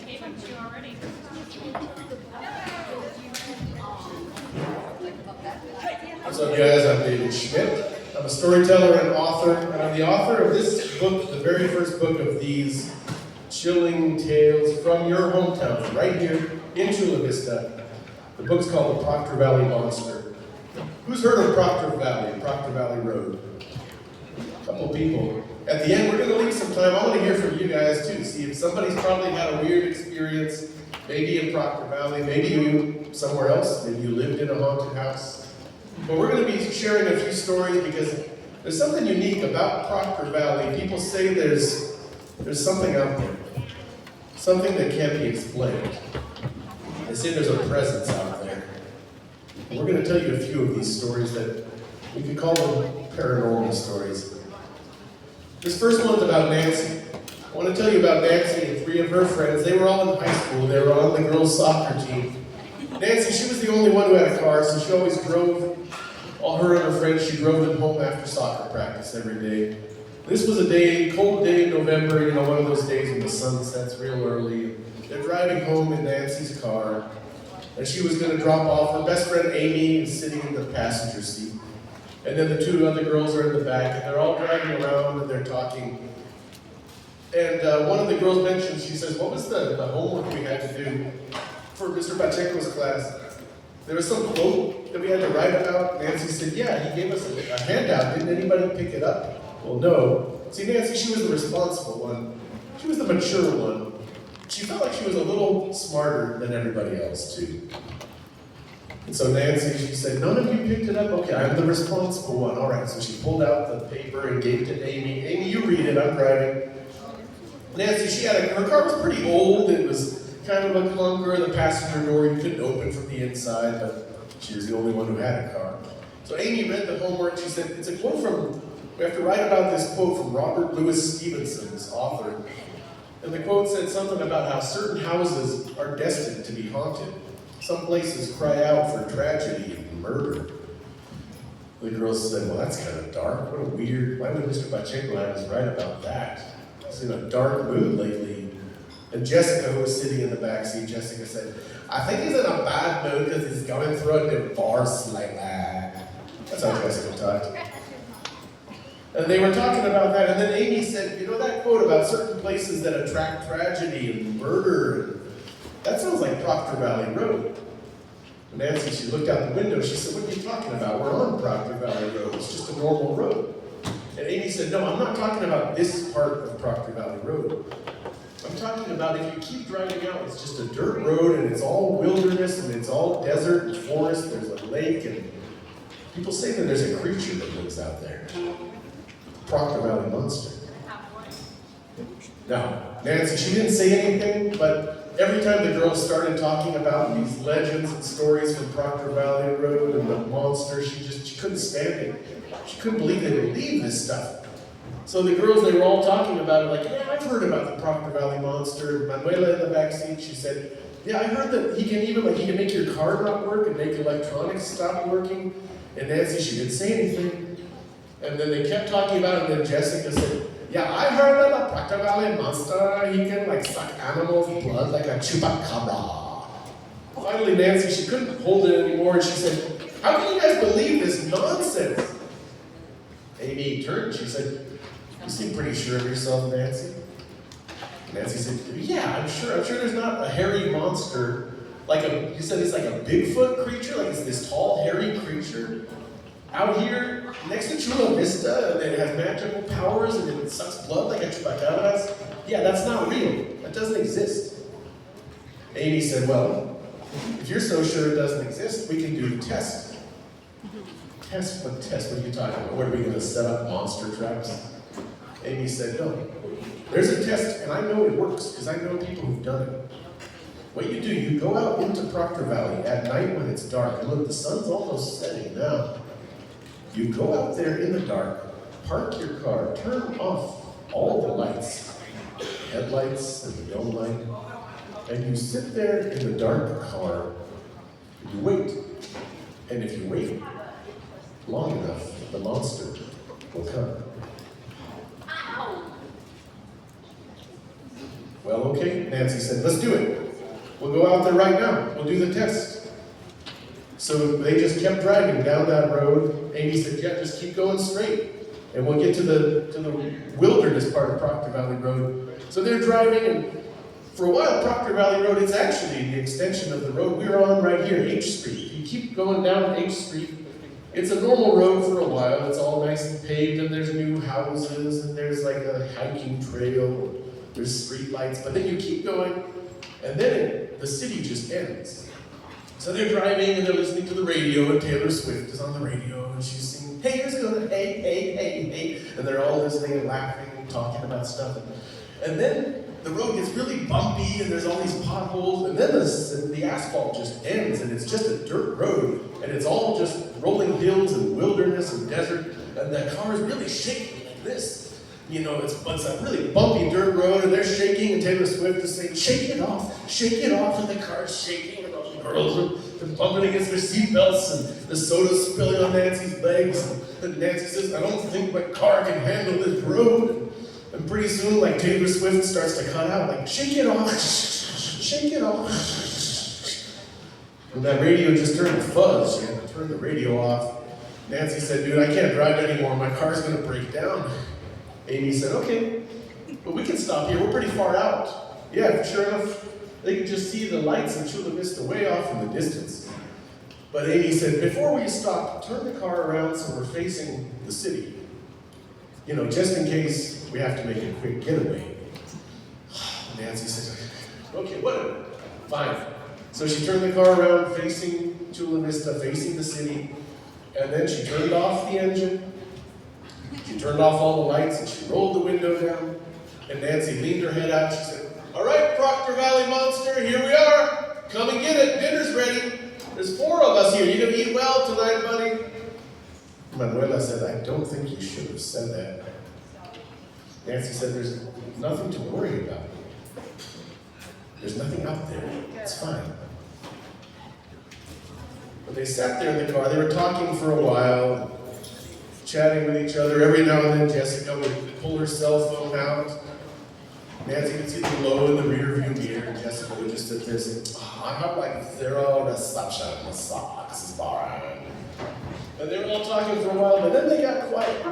gave them to you already. What's up, guys? I'm David Schmidt. I'm a storyteller and author, and I'm the author of this book, the very first book of these chilling tales from your hometown, right here in Chula Vista. The book's called The Proctor Valley Monster. Who's heard of Proctor Valley, Proctor Valley Road? A couple people. At the end, we're going to leave some time. I want to hear from you guys, too. See if somebody's probably had a weird experience, maybe in Proctor Valley, maybe you somewhere else, maybe you lived in a haunted house. But we're going to be sharing a few stories because there's something unique about Proctor Valley. People say there's something out there, something that can't be explained. They say there's a presence out there. And we're going to tell you a few of these stories that we could call them paranormal stories. This first one's about Nancy. I want to tell you about Nancy and three of her friends. They were all in high school. They were on the girls' soccer team. Nancy, she was the only one who had a car, so she always drove all her and her friends. She drove them home after soccer practice every day. This was a day, cold day in November, one of those days when the sun sets real early. They're driving home in Nancy's car, and she was going to drop off. Her best friend Amy is sitting in the passenger seat. And then the two other girls are in the back, and they're all driving around and they're talking. And one of the girls mentioned, she says, what was the homework we had to do for Mr. Pacheco's class? There was some quote that we had to write about. Nancy said, yeah, he gave us a handout. Didn't anybody pick it up? Well, no. See, Nancy, she was the responsible one. She was the mature one. She felt like she was a little smarter than everybody else, too. And so Nancy, she said, none of you picked it up? Okay, I'm the responsible one. All right, so she pulled out the paper and gave it to Amy. Amy, you read it, I'm driving. Nancy, her car was pretty old. It was kind of a clunker. The passenger door you couldn't open from the inside, but she was the only one who had a car. So Amy read the homework. She said, it's a quote we have to write about this quote from Robert Louis Stevenson, this author. And the quote said something about how certain houses are destined to be haunted. Some places cry out for tragedy and murder. The girls said, well, that's kind of dark. Why would Mr. Pacheco have us write about that? He's in a dark mood lately. And Jessica, who was sitting in the back seat, Jessica said, I think he's in a bad mood because he's going through a divorce like that. That's how Jessica talked. And they were talking about that, and then Amy said, that quote about certain places that attract tragedy and murder, that sounds like Proctor Valley Road. And Nancy, she looked out the window, she said, what are you talking about? We're on Proctor Valley Road, it's just a normal road. And Amy said, no, I'm not talking about this part of Proctor Valley Road. I'm talking about if you keep driving out, it's just a dirt road, and it's all wilderness, and it's all desert and forest, there's a lake, and people say that there's a creature that lives out there. Proctor Valley Monster. Now, Nancy, she didn't say anything, but every time the girls started talking about these legends and stories from Proctor Valley Road and the monster, she couldn't stand it. She couldn't believe they would leave this stuff. So the girls, they were all talking about it, like, yeah, I've heard about the Proctor Valley Monster. Manuela in the back seat, she said, yeah, I heard that he can make your car not work and make electronics stop working. And Nancy, she didn't say anything. And then they kept talking about it, and then Jessica said, yeah, I heard that the Proctor Valley Monster, he can suck animals' blood like a chupacabra. Finally, Nancy, she couldn't hold it anymore, and she said, how can you guys believe this nonsense? Amy turned, she said, you seem pretty sure of yourself, Nancy. Nancy said, yeah, I'm sure there's not a hairy monster, you said it's like a Bigfoot creature, like it's this tall, hairy creature out here next to Chula Vista, and it has magical powers, and it sucks blood like a chupacabra. Yeah, that's not real. That doesn't exist. Amy said, well, if you're so sure it doesn't exist, we can do the test. Test? What test? What are you talking about? What, are we going to set up monster traps? Amy said, no. There's a test, and I know it works, because I know people who've done it. What you do, you go out into Proctor Valley at night when it's dark, and look, the sun's almost setting now. You go out there in the dark, park your car, turn off all the lights, headlights and the dome light, and you sit there in the dark car, and you wait. And if you wait long enough, the monster will come. Well, okay, Nancy said, let's do it. We'll go out there right now. We'll do the test. So they just kept driving down that road. Amy said, yeah, just keep going straight. And we'll get to the wilderness part of Proctor Valley Road. So they're driving, and for a while, Proctor Valley Road, it's actually the extension of the road we're on right here, H Street. You keep going down H Street. It's a normal road for a while. It's all nice and paved, and there's new houses, and there's like a hiking trail. There's street lights, but then you keep going, and then the city just ends. So they're driving, and they're listening to the radio, and Taylor Swift is on the radio, and she's singing, hey, here's going, hey, hey, hey, hey. And they're all listening and laughing and talking about stuff. And then the road gets really bumpy, and there's all these potholes, and then the asphalt just ends, and it's just a dirt road, and it's all just rolling hills and wilderness and desert, and the car is really shaking like this. You know, it's a really bumpy dirt road, and they're shaking, and Taylor Swift is saying, shake it off, and the car's shaking, and all the girls are bumping against their seatbelts, and the soda's spilling on Nancy's legs, and Nancy says, I don't think my car can handle this road. And pretty soon, like, Taylor Swift starts to cut out, like, shake it off, shake it off. And that radio just turned to fuzz. She had to turn the radio off. Nancy said, dude, I can't drive anymore. My car's going to break down. Amy said, okay, but we can stop here. We're pretty far out. Yeah, sure enough, they could just see the lights in Chula Vista way off in the distance. But Amy said, before we stop, turn the car around so we're facing the city. You know, just in case we have to make a quick getaway. Nancy said, okay, whatever, fine. So she turned the car around facing Chula Vista, facing the city, and then she turned off the engine. She turned off all the lights, and she rolled the window down, and Nancy leaned her head out. She said, all right, Proctor Valley Monster, here we are. Come and get it. Dinner's ready. There's 4 of us here. You gonna eat well tonight, buddy? Manuela said, I don't think you should have said that. Nancy said, there's nothing to worry about. There's nothing out there. It's fine. But they sat there in the car. They were talking for a while, chatting with each other. Every now and then, Jessica would pull her cell phone out. Nancy could see the glow in the rear view mirror, and Jessica would just sit there saying, I have like 0 reception in the socks, Brian. And they were all talking for a while, but then they got quiet.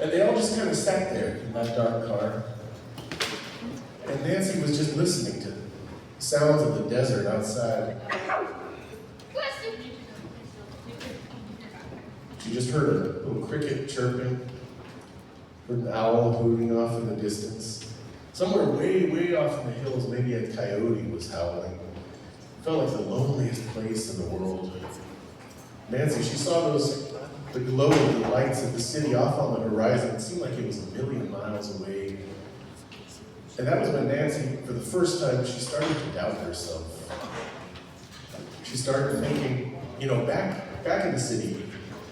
And they all just kind of sat there in that dark car. And Nancy was just listening to sounds of the desert outside. She just heard a little cricket chirping, heard an owl hooting off in the distance. Somewhere way, way off in the hills, maybe a coyote was howling. It felt like the loneliest place in the world. Nancy, she saw the glow of the lights of the city off on the horizon. It seemed like it was a million miles away. And that was when Nancy, for the first time, she started to doubt herself. She started thinking, you know, back in the city,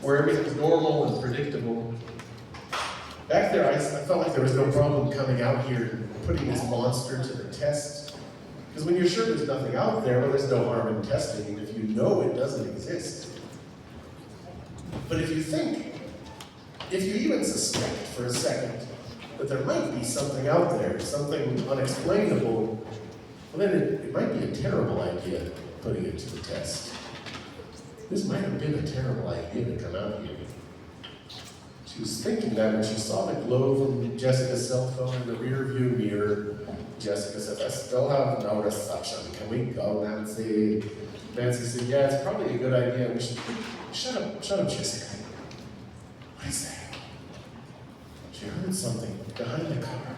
where everything's normal and predictable, back there I felt like there was no problem coming out here and putting this monster to the test. Because when you're sure there's nothing out there, well, there's no harm in testing, if you know it doesn't exist. But if you even suspect for a second that there might be something out there, something unexplainable, well then it might be a terrible idea putting it to the test. This might have been a terrible idea to come out here. She was thinking that when she saw the glow from Jessica's cell phone in the rear view mirror. Jessica said, I still have no reception. Can we go, Nancy? Nancy said, yeah, it's probably a good idea. We should... Shut up, Jessica. What is that? She heard something behind the car.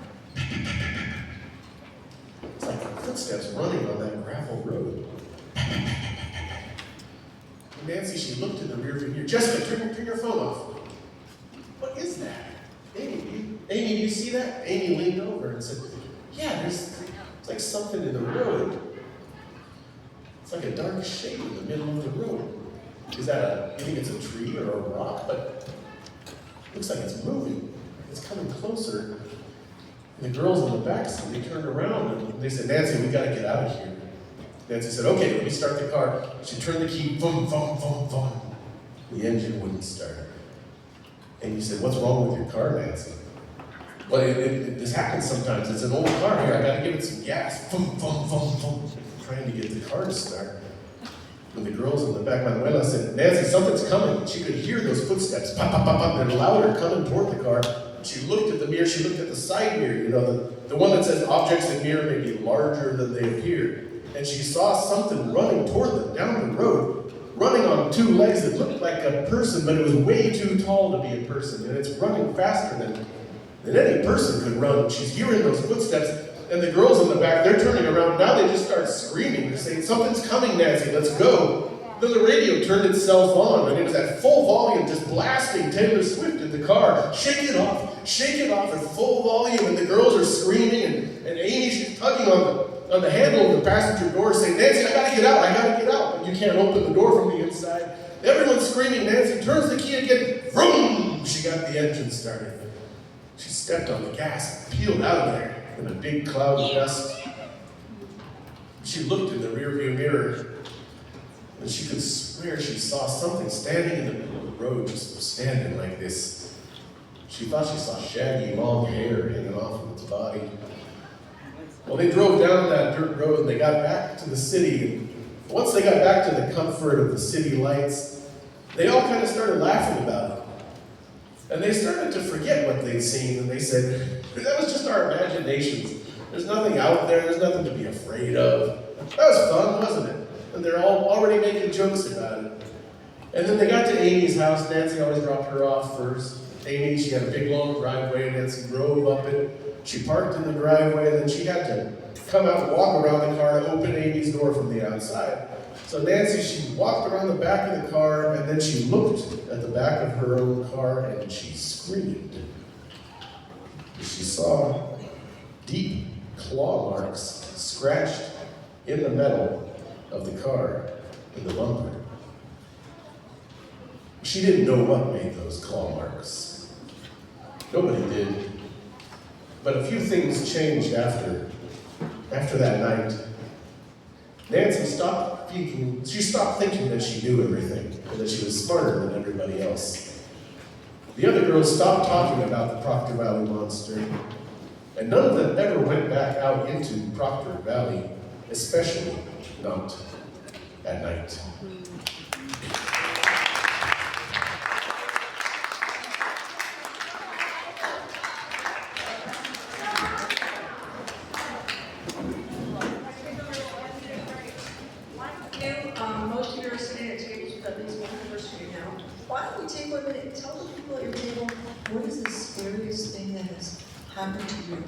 It's like footsteps running on that gravel road. Nancy, she looked in the rearview mirror. Jessica, turn your phone off. What is that? Amy, do you see that? Amy leaned over and said, yeah, it's like something in the road. It's like a dark shape in the middle of the road. Is that you think it's a tree or a rock? But it looks like it's moving. It's coming closer. And the girls in the back seat, they turned around and they said, Nancy, we gotta get out of here. Nancy said, okay, let me start the car. She turned the key, boom, boom, boom, boom. The engine wouldn't start. And you said, what's wrong with your car, Nancy? Well, this happens sometimes. It's an old car here. I gotta give it some gas. Fum, fum, fum, fum. Trying to get the car to start. When the girls in the back, Manuela said, Nancy, something's coming. She could hear those footsteps. Pop, pop, pop, pop. They're louder coming toward the car. She looked at the mirror. She looked at the side mirror. You know, the one that says objects in mirror may be larger than they appear. And she saw something running toward them down the road, running on two legs that looked like a person, but it was way too tall to be a person. And it's running faster than any person could run. She's hearing those footsteps, and the girls in the back, they're turning around. Now they just start screaming. They're saying, something's coming, Nancy, let's go. Then the radio turned itself on, and it was at full volume, just blasting Taylor Swift in the car. Shake it off at full volume, and the girls are screaming, and Amy, she's tugging on the handle of the passenger door, saying, Nancy, I gotta get out. But you can't open the door from the inside. Everyone's screaming. Nancy turns the key again. Vroom! She got the engine started. She stepped on the gas and peeled out of there in a big cloud of dust. She looked in the rearview mirror, and she could swear she saw something standing in the middle of the road, just standing like this. She thought she saw shaggy, long hair hanging off of its body. Well, they drove down that dirt road, and they got back to the city. And once they got back to the comfort of the city lights, they all kind of started laughing about it. And they started to forget what they'd seen, and they said, that was just our imaginations. There's nothing out there, there's nothing to be afraid of. That was fun, wasn't it? And they're all already making jokes about it. And then they got to Amy's house. Nancy always dropped her off first. Amy, she had a big long driveway. Nancy drove up it. She parked in the driveway, and then she had to come out and walk around the car and open Amy's door from the outside. So Nancy, she walked around the back of the car, and then she looked at the back of her own car, and she screamed. She saw deep claw marks scratched in the metal of the car, in the bumper. She didn't know what made those claw marks. Nobody did. But a few things changed after that night. Nancy stopped thinking. She stopped thinking that she knew everything and that she was smarter than everybody else. The other girls stopped talking about the Proctor Valley Monster, and none of them ever went back out into Proctor Valley, especially not at night. Most of you are sitting at tables with at least one person you know. Why don't we take 1 minute and tell the people at your table, what is the scariest thing that has happened to you?